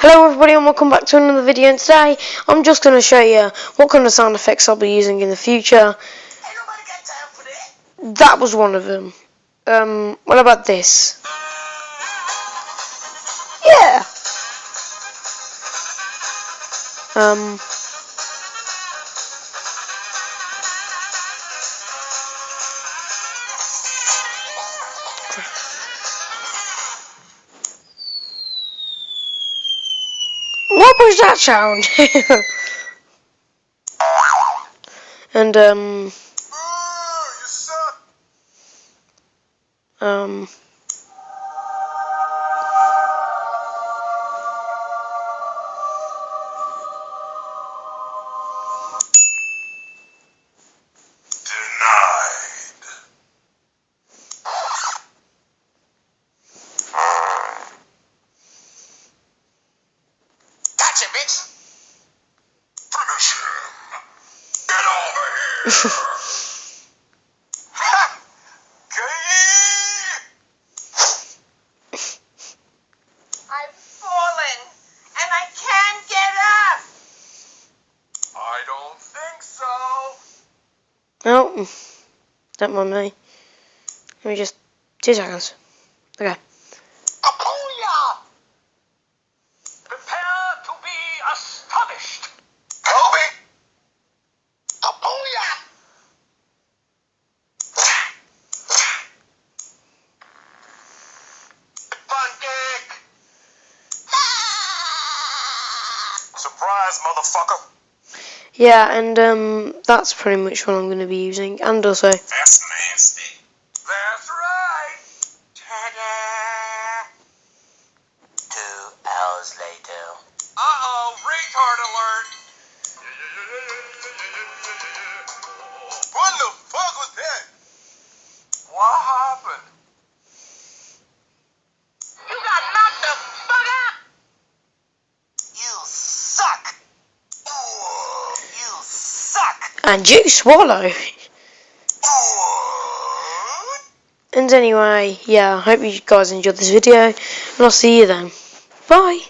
Hello everybody and welcome back to another video, and today I'm just going to show you what kind of sound effects I'll be using in the future. That was one of them. What about this? Yeah! What was that sound? And, Gotcha, bitch! Finish him! Get over here! Ha! I've fallen, and I can't get up! I don't think so! oh, don't mind me. Let me just, 2 seconds. Okay. Prepare to be astonished! Kobe! Kabooyah! Pancake! Surprise, motherfucker! Yeah, and, that's pretty much what I'm going to be using, and also... That's nasty. That's right! Ta-da! 2 hours later. Uh-oh, retard alert! What the fuck was that? What happened? You got knocked the fuck out! You suck! You suck! And you swallow! And anyway, yeah, I hope you guys enjoyed this video, and I'll see you then. Bye!